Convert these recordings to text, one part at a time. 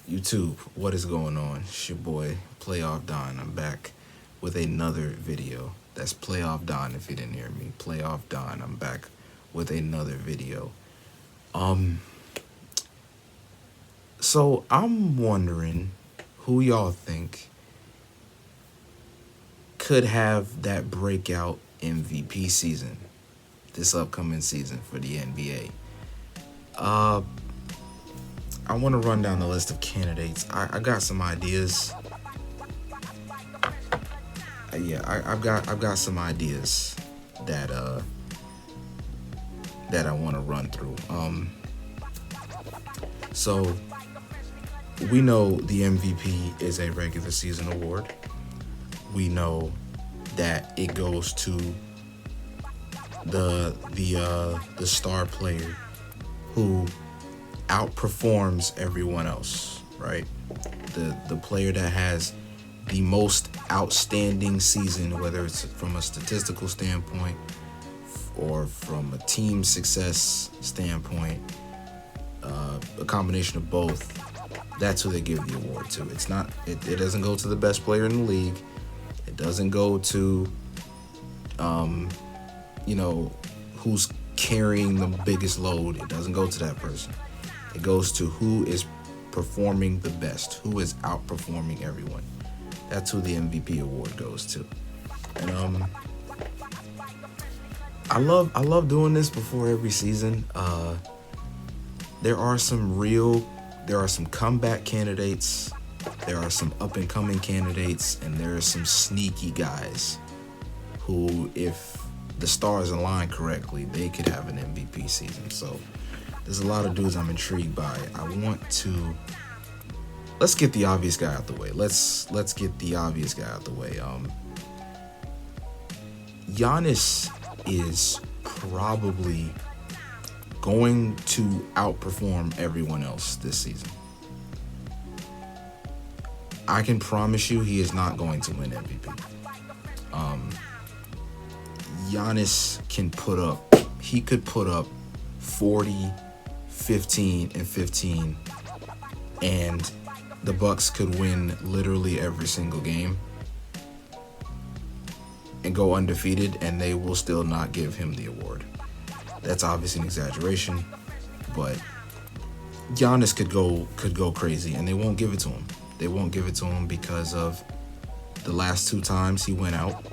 YouTube, what is going on? It's your boy, Playoff Don. I'm back with another video. That's Playoff Don if you didn't hear me. Playoff Don. I'm back with another video. Um, so I'm wondering who y'all think could have that breakout MVP season this upcoming season for the NBA. I want to run down the list of candidates. I got some ideas. I've got some ideas that I want to run through. So we know the MVP is a regular season award. We know that it goes to the star player who outperforms everyone else, right? The player that has the most outstanding season, whether it's from a statistical standpoint or from a team success standpoint, a combination of both. That's who they give the award to. It's not. It doesn't go to the best player in the league. It doesn't go to, who's carrying the biggest load. It doesn't go to that person. It goes to who is performing the best, who is outperforming everyone. That's who the MVP award goes to. And I love doing this before every season. There are some comeback candidates, there are some up and coming candidates, and there are some sneaky guys who, if the stars align correctly, they could have an MVP season. So there's a lot of dudes I'm intrigued by. Let's get the obvious guy out the way. Let's get the obvious guy out the way. Giannis is probably going to outperform everyone else this season. I can promise you he is not going to win MVP. Giannis could put up 40, 15, and 15, and the Bucks could win literally every single game and go undefeated, and they will still not give him the award. That's obviously an exaggeration, but Giannis could go crazy, and they won't give it to him. They won't give it to him because of the last two times he went out.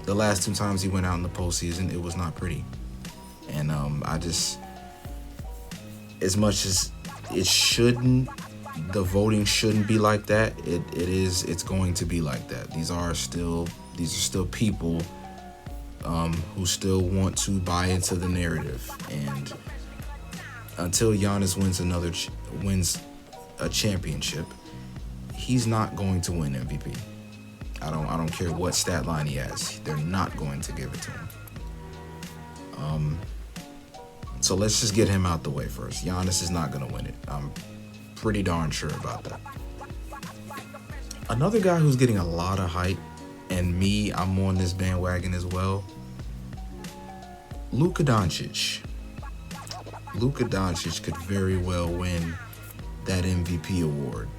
The last two times he went out in the postseason, it was not pretty. And as much as it shouldn't, the voting shouldn't be like that. It's going to be like that. These are still people who still want to buy into the narrative. And until Giannis wins a championship, he's not going to win MVP. I don't care what stat line he has. They're not going to give it to him. So let's just get him out the way first. Giannis is not going to win it. I'm pretty darn sure about that. Another guy who's getting a lot of hype, and I'm on this bandwagon as well, Luka Doncic. Luka Doncic could very well win that MVP award.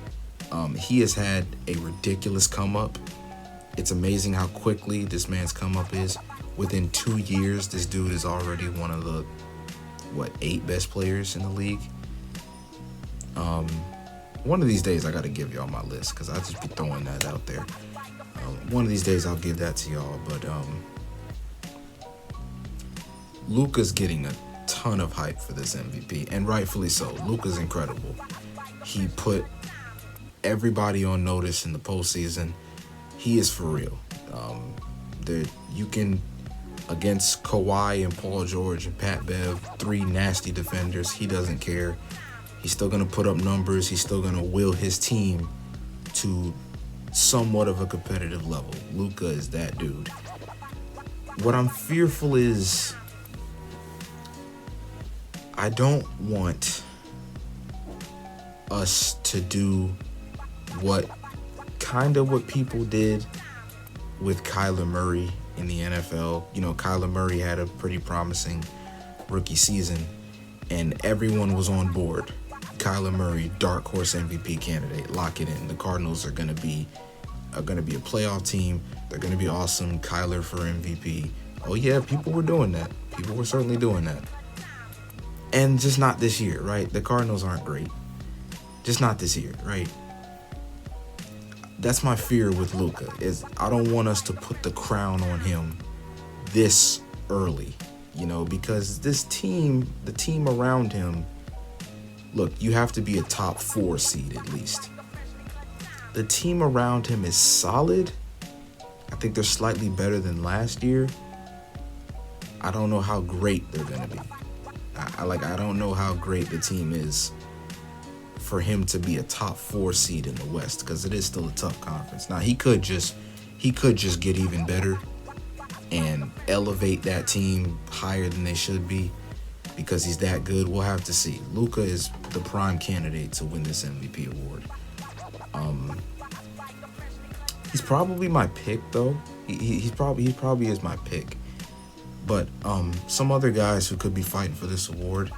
He has had a ridiculous come up. It's amazing how quickly this man's come up is. Within 2 years, this dude is already one of the 8 best players in the league. One of these days I gotta give y'all my list, because I just be throwing that out there. One of these days I'll give that to y'all, but Luka's getting a ton of hype for this MVP, and rightfully so. Luka's incredible. He put everybody on notice in the postseason. He is for real. You can, against Kawhi and Paul George and Pat Bev, 3 nasty defenders, he doesn't care. He's still going to put up numbers. He's still going to will his team to somewhat of a competitive level. Luka is that dude. What I'm fearful is I don't want us to do what people did with Kyler Murray in the NFL. Kyler Murray had a pretty promising rookie season, and everyone was on board. Kyler Murray, dark horse MVP candidate. Lock it in. The Cardinals are gonna be a playoff team. They're gonna be awesome. Kyler for MVP. Oh yeah, people were doing that. People were certainly doing that. And just not this year, right? The Cardinals aren't great. Just not this year, right? That's my fear with Luka, is I don't want us to put the crown on him this early, because this team, the team around him, look, you have to be a top 4 seed at least. The team around him is solid. I think they're slightly better than last year. I don't know how great they're going to be. I don't know how great the team is for him to be a top 4 seed in the West, because it is still a tough conference. Now he could just get even better and elevate that team higher than they should be because he's that good. We'll have to see. Luka is the prime candidate to win this MVP award. He's probably my pick though. He probably is my pick. But some other guys who could be fighting for this award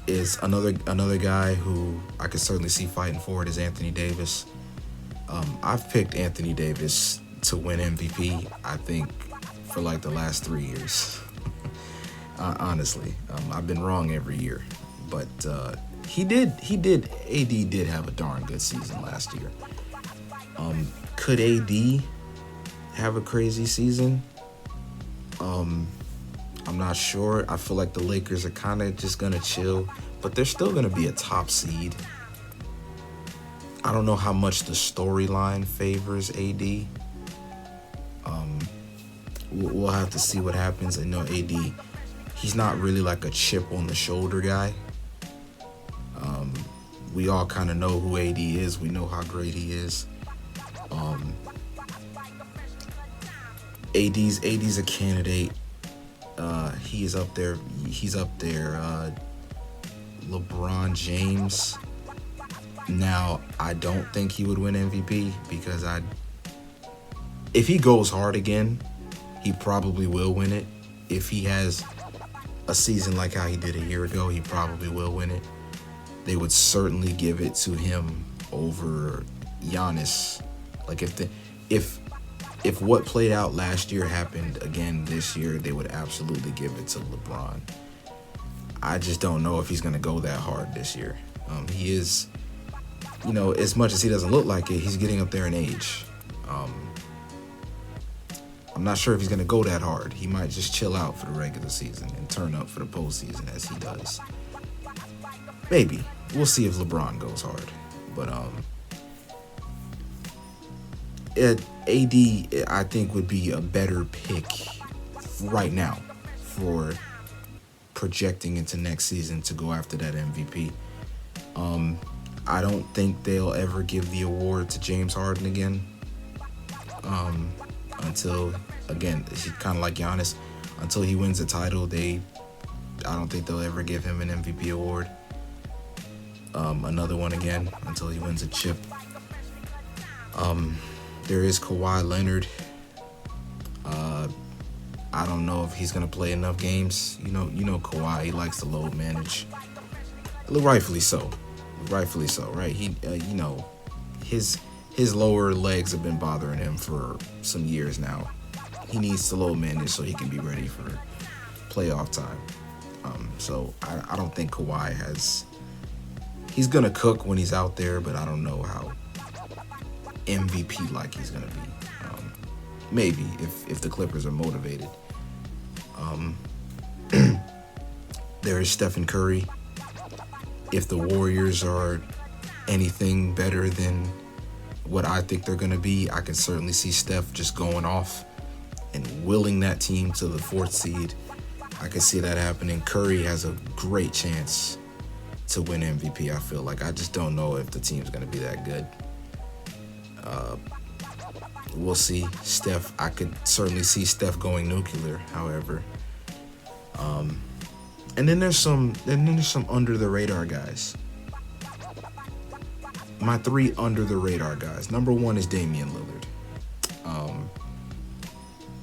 is another guy who I could certainly see fighting for it is Anthony Davis. I've picked Anthony Davis to win MVP, I think, for like the last 3 years. Honestly, I've been wrong every year, but AD did have a darn good season last year. Could AD have a crazy season? I'm not sure. I feel like the Lakers are kind of just going to chill, but they're still going to be a top seed. I don't know how much the storyline favors AD. We'll have to see what happens. I know AD, he's not really like a chip on the shoulder guy. We all kind of know who AD is. We know how great he is. AD's a candidate. He is up there. He's up there. LeBron James. Now, I don't think he would win MVP because if he goes hard again, he probably will win it. If he has a season like how he did a year ago, he probably will win it. They would certainly give it to him over Giannis. Like if what played out last year happened again this year, they would absolutely give it to LeBron. I just don't know if he's going to go that hard this year. He is, as much as he doesn't look like it, he's getting up there in age. I'm not sure if he's going to go that hard. He might just chill out for the regular season and turn up for the postseason as he does. Maybe. We'll see if LeBron goes hard. But AD, I think, would be a better pick right now for projecting into next season to go after that MVP. I don't think they'll ever give the award to James Harden again. Until, again, he's kind of like Giannis. Until he wins a title, I don't think they'll ever give him an MVP award. Another one again until he wins a chip. There is Kawhi Leonard. I don't know if he's gonna play enough games. You know Kawhi, he likes to load manage. Rightfully so, right? He, his lower legs have been bothering him for some years now. He needs to load manage so he can be ready for playoff time. So I don't think Kawhi has. He's gonna cook when he's out there, but I don't know how MVP like he's gonna be. Maybe if the Clippers are motivated. There is Stephen Curry. If the Warriors are anything better than what I think they're gonna be, I can certainly see Steph just going off and willing that team to the 4th seed. I can see that happening. Curry has a great chance to win MVP, I feel like. I just don't know if the team's going to be that good. We'll see. Steph, I could certainly see Steph going nuclear, however. And then there's some under the radar guys. My 3 under the radar guys. Number 1 is Damian Lillard.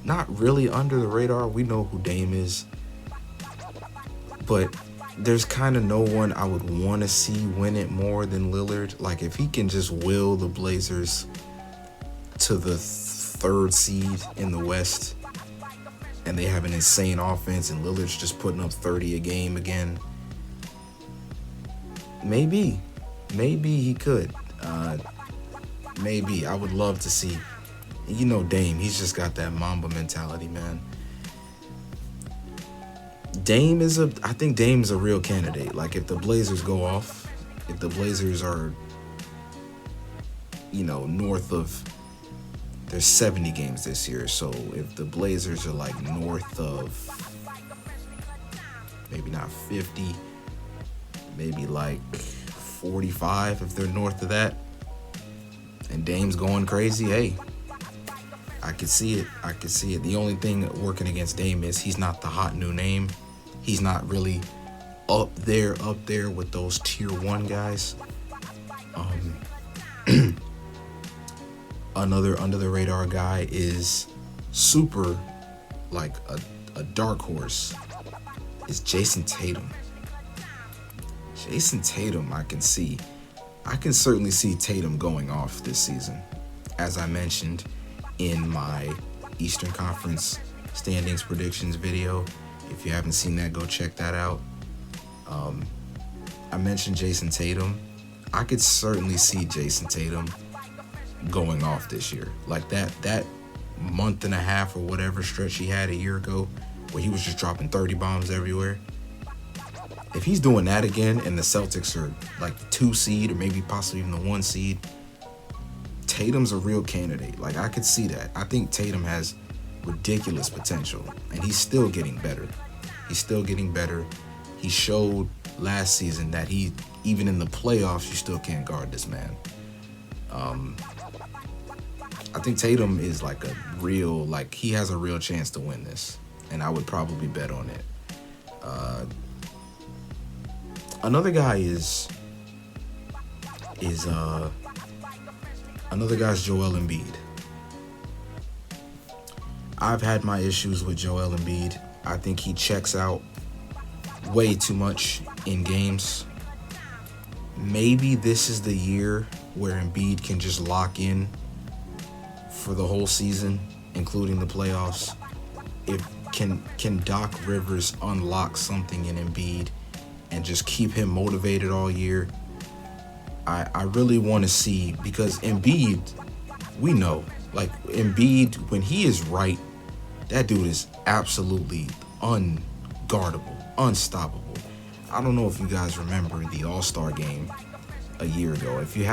Not really under the radar. We know who Dame is. But there's kind of no one I would want to see win it more than Lillard. Like, if he can just will the Blazers to the third seed in the West, and they have an insane offense, and Lillard's just putting up 30 a game again, maybe he could. Maybe. I would love to see. You know, Dame, he's just got that Mamba mentality, man. I think Dame's a real candidate. Like, if the Blazers go off, if the Blazers are, north of, there's 70 games this year, so if the Blazers are like north of, maybe not 50, maybe like 45, if they're north of that, and Dame's going crazy, hey, I could see it. The only thing working against Dame is he's not the hot new name. He's not really up there with those tier 1 guys. Another under the radar guy is super, like a dark horse, is Jason Tatum. Jason Tatum, I can certainly see Tatum going off this season. As I mentioned in my Eastern Conference standings predictions video. If you haven't seen that, go check that out. I mentioned Jason Tatum. I could certainly see Jason Tatum going off this year. Like that month and a half or whatever stretch he had a year ago where he was just dropping 30 bombs everywhere. If he's doing that again and the Celtics are like the 2 seed or maybe possibly even the 1 seed, Tatum's a real candidate. Like, I could see that. I think Tatum has ridiculous potential, and he's still getting better. He showed last season that even in the playoffs, you still can't guard this man. I think Tatum is like he has a real chance to win this, and I would probably bet on it. Another guy is Joel Embiid. I've had my issues with Joel Embiid. I think he checks out way too much in games. Maybe this is the year where Embiid can just lock in for the whole season, including the playoffs. Can Doc Rivers unlock something in Embiid and just keep him motivated all year? I really want to see, because Embiid, we know, like, Embiid, when he is right, that dude is absolutely unguardable, unstoppable. I don't know if you guys remember the All-Star game a year ago. If you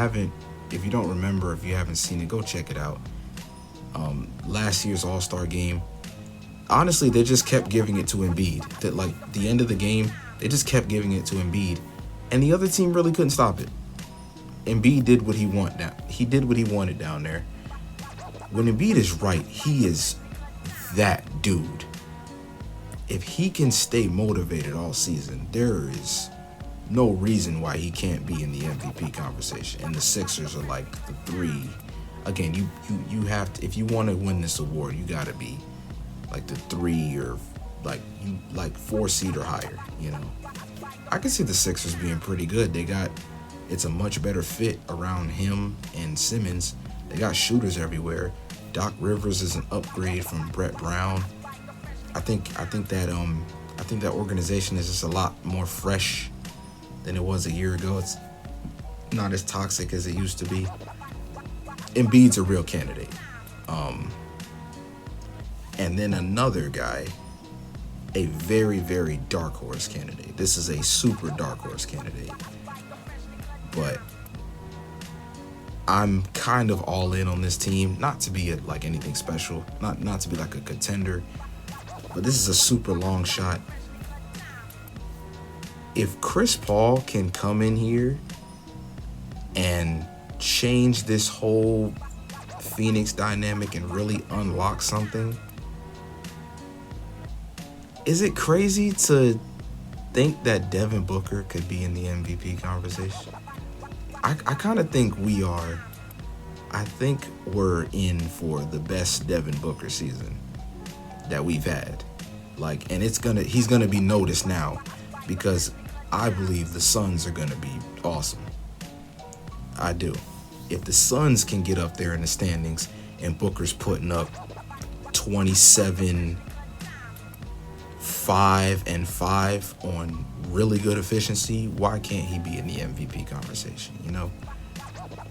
don't remember, if you haven't seen it, go check it out. Last year's All-Star game, honestly, they just kept giving it to Embiid. That, like, the end of the game, they just kept giving it to Embiid, and the other team really couldn't stop it. Embiid did what he wanted. He did what he wanted down there. When Embiid is right, he is that dude. If he can stay motivated all season, there is no reason why he can't be in the MVP conversation. And the Sixers are like the 3. Again, you have to, if you want to win this award, you got to be like the 3 or like 4 seed or higher. I can see the Sixers being pretty good. It's a much better fit around him and Simmons. They got shooters everywhere. Doc Rivers is an upgrade from Brett Brown. I think that organization is just a lot more fresh than it was a year ago. It's not as toxic as it used to be. Embiid's a real candidate. And then another guy, a very, very dark horse candidate. This is a super dark horse candidate. But I'm kind of all in on this team, not to be like anything special, not to be like a contender, but this is a super long shot. If Chris Paul can come in here and change this whole Phoenix dynamic and really unlock something, is it crazy to think that Devin Booker could be in the MVP conversation? I kind of think we are. I think we're in for the best Devin Booker season that we've had. Like, and he's gonna be noticed now, because I believe the Suns are gonna be awesome. I do. If the Suns can get up there in the standings and Booker's putting up 27, 5 on really good efficiency, why can't he be in the MVP conversation? You know,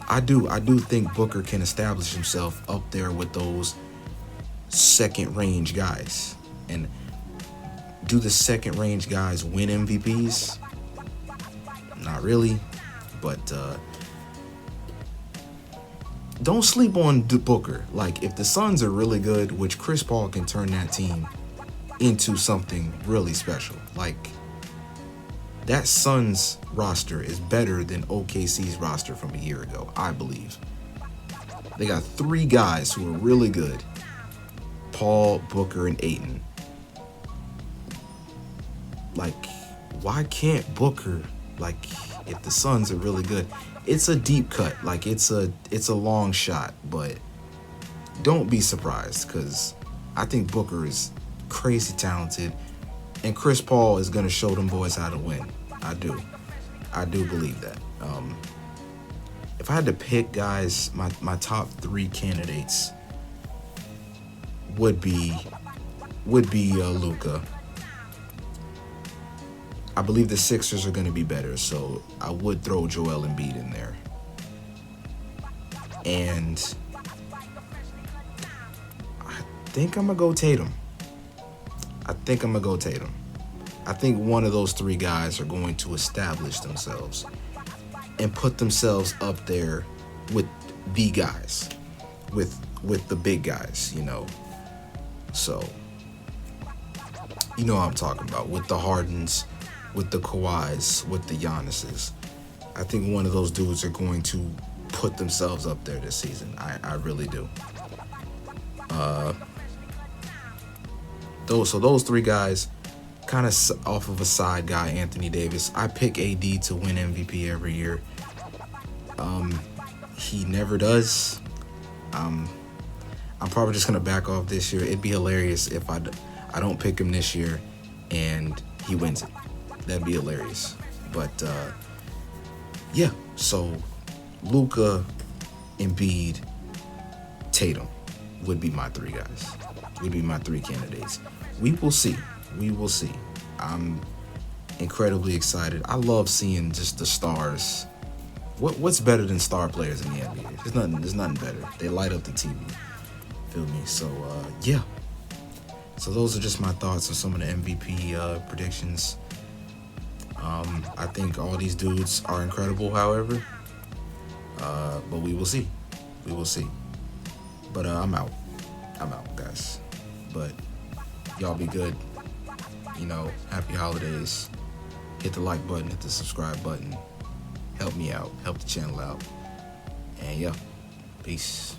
I do think Booker can establish himself up there with those second range guys. And do the second range guys win MVPs? Not really, but don't sleep on Booker. Like, if the Suns are really good, which Chris Paul can turn that team into something really special. Like, that Suns roster is better than OKC's roster from a year ago, I believe. They got 3 guys who are really good: Paul, Booker, and Ayton. Like, why can't Booker, like, if the Suns are really good? It's a deep cut. Like, it's a long shot, but don't be surprised, because I think Booker is crazy talented, and Chris Paul is going to show them boys how to win. I do believe that. If I had to pick, guys, my top 3 candidates would be Luka. I believe the Sixers are going to be better, so I would throw Joel Embiid in there. And I think I'm going to go Tatum. I think one of those 3 guys are going to establish themselves and put themselves up there with the guys, with the big guys, you know. So, you know what I'm talking about, with the Hardens, with the Kawhis, with the Giannis's. I think one of those dudes are going to put themselves up there this season. I really do. Those 3 guys, kind of off of a side guy, Anthony Davis. I pick AD to win MVP every year. He never does. I'm probably just gonna back off this year. It'd be hilarious if I don't pick him this year and he wins it. That'd be hilarious. But yeah. So Luka, Embiid, Tatum would be my 3 guys. Would be my 3 candidates. We will see. I'm incredibly excited. I love seeing just the stars. What's better than star players in the NBA? There's nothing better. They light up the TV. Feel me? So yeah. So those are just my thoughts on some of the MVP predictions. I think all these dudes are incredible, however. But we will see. But I'm out, guys. But y'all be good. You know, happy holidays. Hit the like button, hit the subscribe button. Help me out, help the channel out. And yeah, peace.